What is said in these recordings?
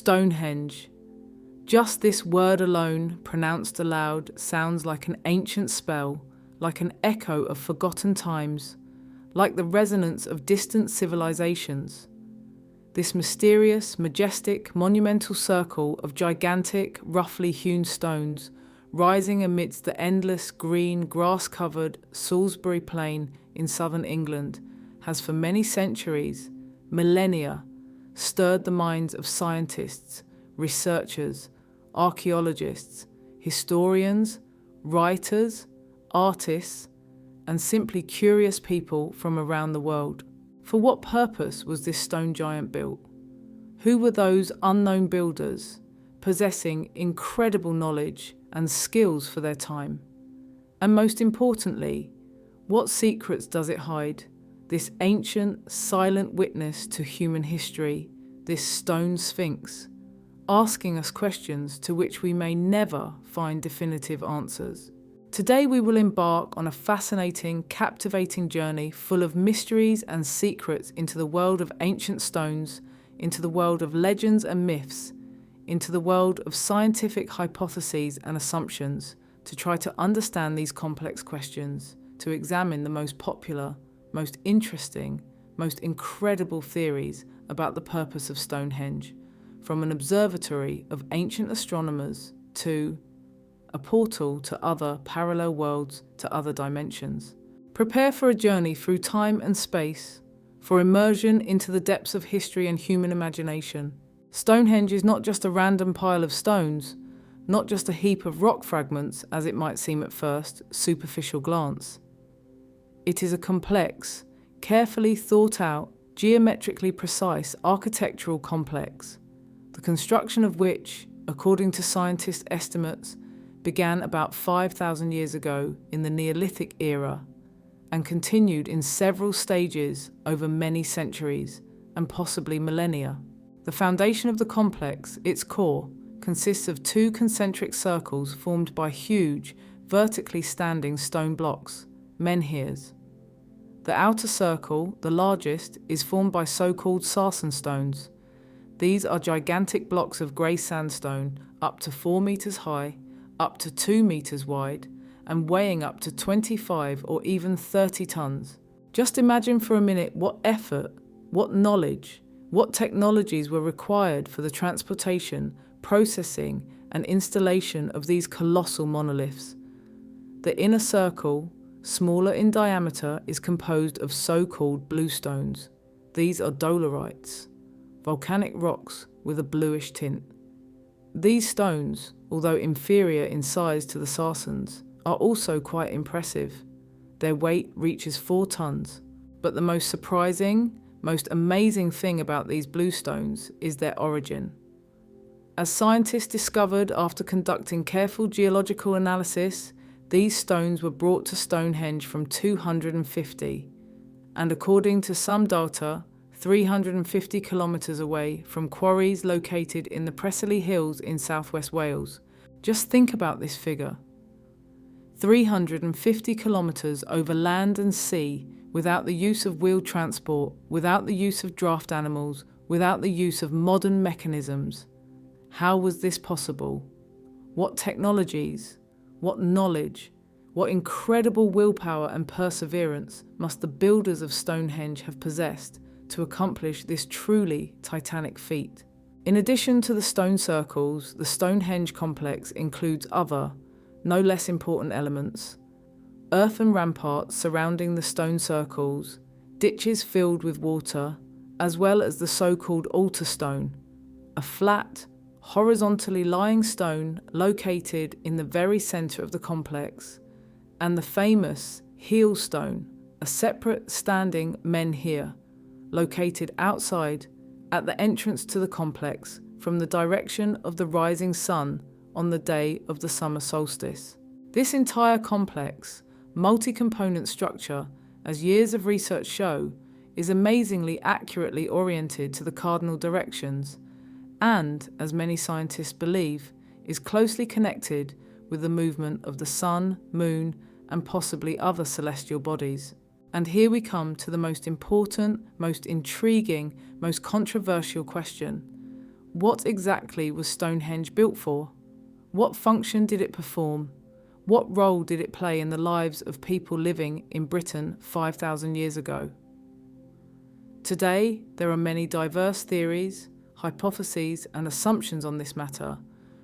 Stonehenge. Just this word alone, pronounced aloud, sounds like an ancient spell, like an echo of forgotten times, like the resonance of distant civilizations. This mysterious, majestic, monumental circle of gigantic, roughly hewn stones, rising amidst the endless green, grass-covered Salisbury Plain in southern England, has for many centuries, millennia, stirred the minds of scientists, researchers, archaeologists, historians, writers, artists, and simply curious people from around the world. For what purpose was this stone giant built? Who were those unknown builders, possessing incredible knowledge and skills for their time? And most importantly, what secrets does it hide? This ancient, silent witness to human history, this stone sphinx, asking us questions to which we may never find definitive answers. Today we will embark on a fascinating, captivating journey full of mysteries and secrets into the world of ancient stones, into the world of legends and myths, into the world of scientific hypotheses and assumptions, to try to understand these complex questions, to examine the most popular, most interesting, most incredible theories about the purpose of Stonehenge, from an observatory of ancient astronomers to a portal to other parallel worlds, to other dimensions. Prepare for a journey through time and space, for immersion into the depths of history and human imagination. Stonehenge is not just a random pile of stones, not just a heap of rock fragments, as it might seem at first superficial glance. It is a complex, carefully thought out, geometrically precise architectural complex, the construction of which, according to scientists' estimates, began about 5,000 years ago in the Neolithic era and continued in several stages over many centuries and possibly millennia. The foundation of the complex, its core, consists of two concentric circles formed by huge, vertically standing stone blocks, menhirs. The outer circle, the largest, is formed by so-called Sarsens stones. These are gigantic blocks of grey sandstone up to 4 meters high, up to 2 meters wide, and weighing up to 25 or even 30 tons. Just imagine for a minute what effort, what knowledge, what technologies were required for the transportation, processing, and installation of these colossal monoliths. The inner circle, smaller in diameter, is composed of so-called bluestones. These are dolerites, volcanic rocks with a bluish tint. These stones, although inferior in size to the Sarsens, are also quite impressive. Their weight reaches 4 tons. But the most surprising, most amazing thing about these bluestones is their origin. As scientists discovered after conducting careful geological analysis, these stones were brought to Stonehenge from 250, and according to some data, 350 kilometres away from quarries located in the Preseli Hills in southwest Wales. Just think about this figure. 350 kilometres over land and sea without the use of wheeled transport, without the use of draft animals, without the use of modern mechanisms. How was this possible? What technologies, what knowledge, what incredible willpower and perseverance must the builders of Stonehenge have possessed to accomplish this truly titanic feat? In addition to the stone circles, the Stonehenge complex includes other, no less important elements: earthen ramparts surrounding the stone circles, ditches filled with water, as well as the so-called altar stone, a flat, horizontally lying stone located in the very centre of the complex, and the famous heel stone, a separate standing menhir, located outside at the entrance to the complex from the direction of the rising sun on the day of the summer solstice. This entire complex, multi-component structure, as years of research show, is amazingly accurately oriented to the cardinal directions and, as many scientists believe, is closely connected with the movement of the sun, moon, and possibly other celestial bodies. And here we come to the most important, most intriguing, most controversial question. What exactly was Stonehenge built for? What function did it perform? What role did it play in the lives of people living in Britain 5,000 years ago? Today, there are many diverse theories, hypotheses, and assumptions on this matter,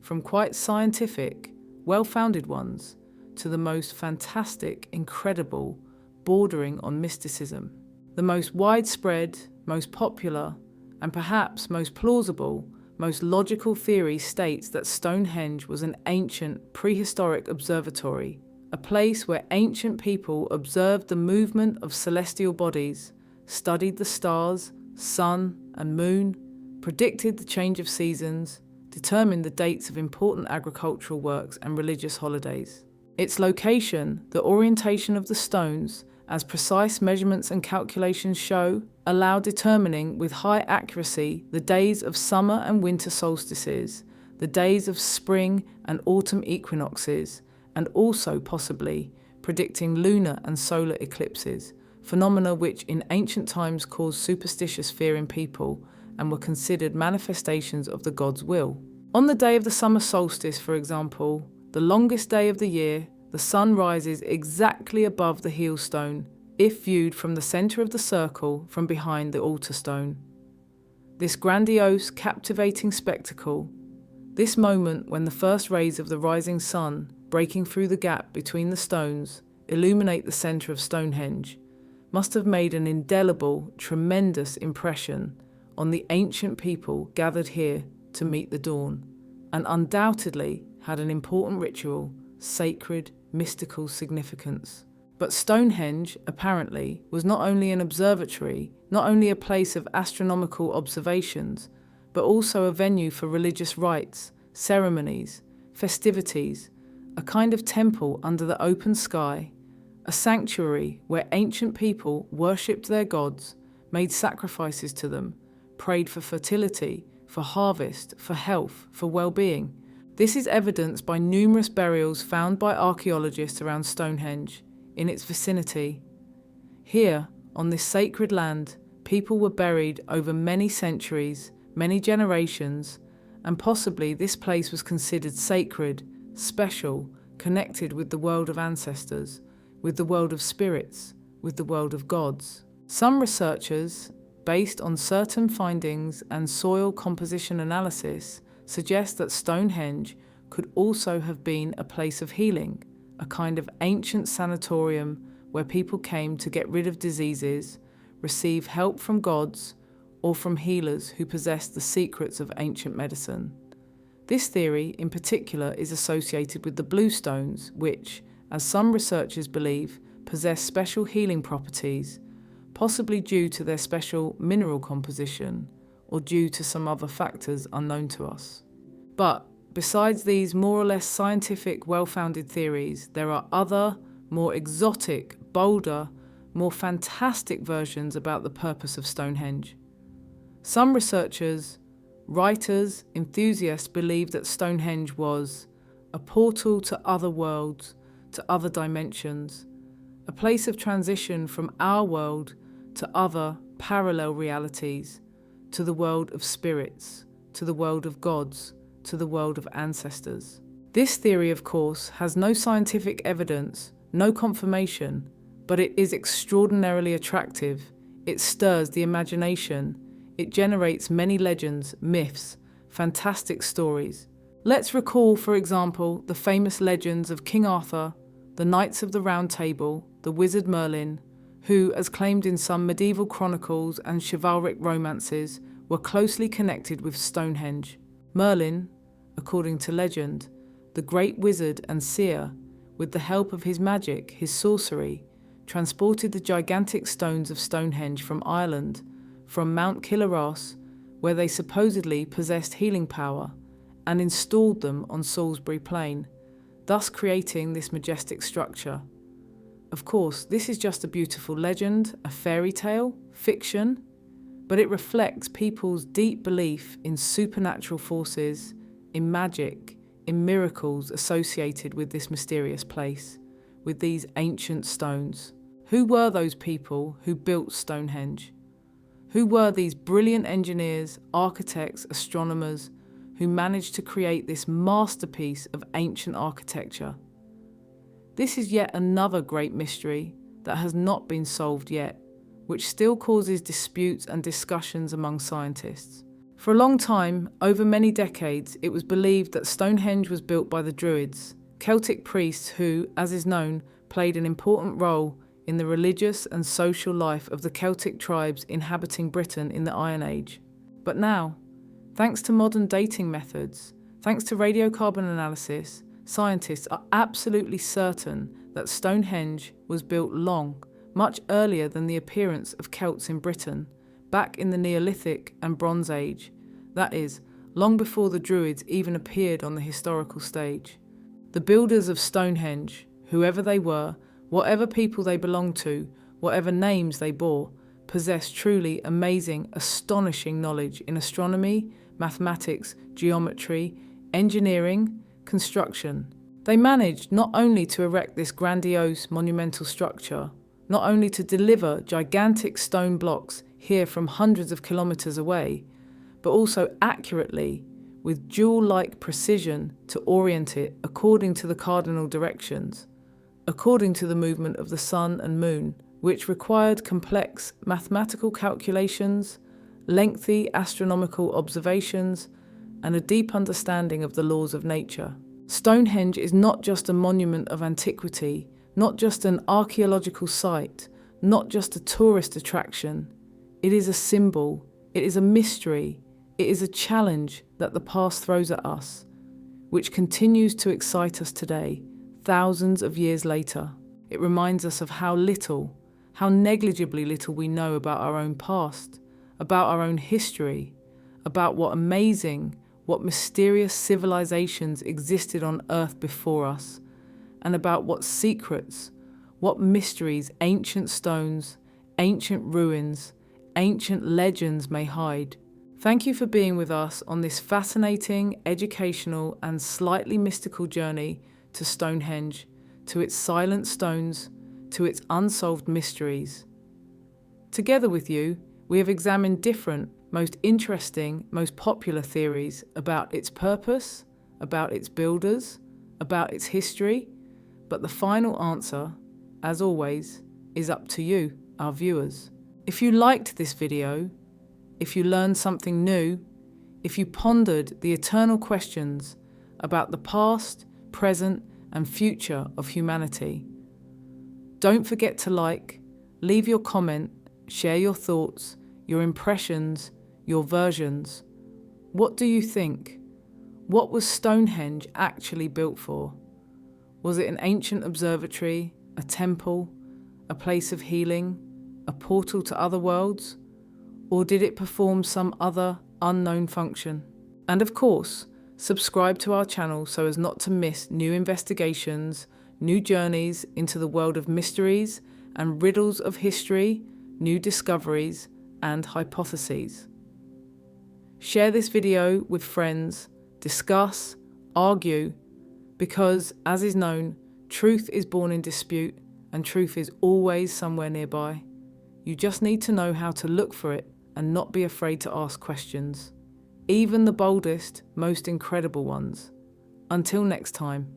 from quite scientific, well-founded ones, to the most fantastic, incredible, bordering on mysticism. The most widespread, most popular, and perhaps most plausible, most logical theory states that Stonehenge was an ancient, prehistoric observatory, a place where ancient people observed the movement of celestial bodies, studied the stars, sun, and moon, predicted the change of seasons, determined the dates of important agricultural works and religious holidays. Its location, the orientation of the stones, as precise measurements and calculations show, allow determining with high accuracy the days of summer and winter solstices, the days of spring and autumn equinoxes, and also possibly predicting lunar and solar eclipses, phenomena which in ancient times caused superstitious fear in people and were considered manifestations of the god's will. On the day of the summer solstice, for example, the longest day of the year, the sun rises exactly above the heel stone if viewed from the centre of the circle from behind the altar stone. This grandiose, captivating spectacle, this moment when the first rays of the rising sun, breaking through the gap between the stones, illuminate the centre of Stonehenge, must have made an indelible, tremendous impression on the ancient people gathered here to meet the dawn, and undoubtedly had an important ritual, sacred, mystical significance. But Stonehenge, apparently, was not only an observatory, not only a place of astronomical observations, but also a venue for religious rites, ceremonies, festivities, a kind of temple under the open sky, a sanctuary where ancient people worshipped their gods, made sacrifices to them, prayed for fertility, for harvest, for health, for well-being. This is evidenced by numerous burials found by archaeologists around Stonehenge, in its vicinity. Here, on this sacred land, people were buried over many centuries, many generations, and possibly this place was considered sacred, special, connected with the world of ancestors, with the world of spirits, with the world of gods. Some researchers, based on certain findings and soil composition analysis, suggest that Stonehenge could also have been a place of healing, a kind of ancient sanatorium where people came to get rid of diseases, receive help from gods, or from healers who possessed the secrets of ancient medicine. This theory, in particular, is associated with the Bluestones, which, as some researchers believe, possess special healing properties, possibly due to their special mineral composition, or due to some other factors unknown to us. But besides these more or less scientific, well-founded theories, there are other, more exotic, bolder, more fantastic versions about the purpose of Stonehenge. Some researchers, writers, enthusiasts believe that Stonehenge was a portal to other worlds, to other dimensions, a place of transition from our world to other parallel realities, to the world of spirits, to the world of gods, to the world of ancestors. This theory, of course, has no scientific evidence, no confirmation, but it is extraordinarily attractive. It stirs the imagination. It generates many legends, myths, fantastic stories. Let's recall, for example, the famous legends of King Arthur, the Knights of the Round Table, the wizard Merlin, who, as claimed in some medieval chronicles and chivalric romances, were closely connected with Stonehenge. Merlin, according to legend, the great wizard and seer, with the help of his magic, his sorcery, transported the gigantic stones of Stonehenge from Ireland, from Mount Killarross, where they supposedly possessed healing power, and installed them on Salisbury Plain, thus creating this majestic structure. Of course, this is just a beautiful legend, a fairy tale, fiction, but it reflects people's deep belief in supernatural forces, in magic, in miracles associated with this mysterious place, with these ancient stones. Who were those people who built Stonehenge? Who were these brilliant engineers, architects, astronomers who managed to create this masterpiece of ancient architecture? This is yet another great mystery that has not been solved yet, which still causes disputes and discussions among scientists. For a long time, over many decades, it was believed that Stonehenge was built by the Druids, Celtic priests who, as is known, played an important role in the religious and social life of the Celtic tribes inhabiting Britain in the Iron Age. But now, thanks to modern dating methods, thanks to radiocarbon analysis, scientists are absolutely certain that Stonehenge was built much earlier than the appearance of Celts in Britain, back in the Neolithic and Bronze Age, that is, long before the Druids even appeared on the historical stage. The builders of Stonehenge, whoever they were, whatever people they belonged to, whatever names they bore, possessed truly amazing, astonishing knowledge in astronomy, mathematics, geometry, engineering, construction. They managed not only to erect this grandiose, monumental structure, not only to deliver gigantic stone blocks here from hundreds of kilometers away, but also accurately, with jewel-like precision, to orient it according to the cardinal directions, according to the movement of the sun and moon, which required complex mathematical calculations, lengthy astronomical observations, and a deep understanding of the laws of nature. Stonehenge is not just a monument of antiquity, not just an archaeological site, not just a tourist attraction. It is a symbol, it is a mystery, it is a challenge that the past throws at us, which continues to excite us today, thousands of years later. It reminds us of how little, how negligibly little we know about our own past, about our own history, about what amazing, what mysterious civilizations existed on Earth before us, and about what secrets, what mysteries ancient stones, ancient ruins, ancient legends may hide. Thank you for being with us on this fascinating, educational, and slightly mystical journey to Stonehenge, to its silent stones, to its unsolved mysteries. Together with you, we have examined different, most interesting, most popular theories about its purpose, about its builders, about its history, but the final answer, as always, is up to you, our viewers. If you liked this video, if you learned something new, if you pondered the eternal questions about the past, present, and future of humanity, don't forget to like, leave your comment, share your thoughts, your impressions, your versions. What do you think? What was Stonehenge actually built for? Was it an ancient observatory, a temple, a place of healing, a portal to other worlds? Or did it perform some other unknown function? And of course, subscribe to our channel so as not to miss new investigations, new journeys into the world of mysteries and riddles of history, new discoveries and hypotheses. Share this video with friends, discuss, argue, because, as is known, truth is born in dispute and truth is always somewhere nearby. You just need to know how to look for it and not be afraid to ask questions, even the boldest, most incredible ones. Until next time.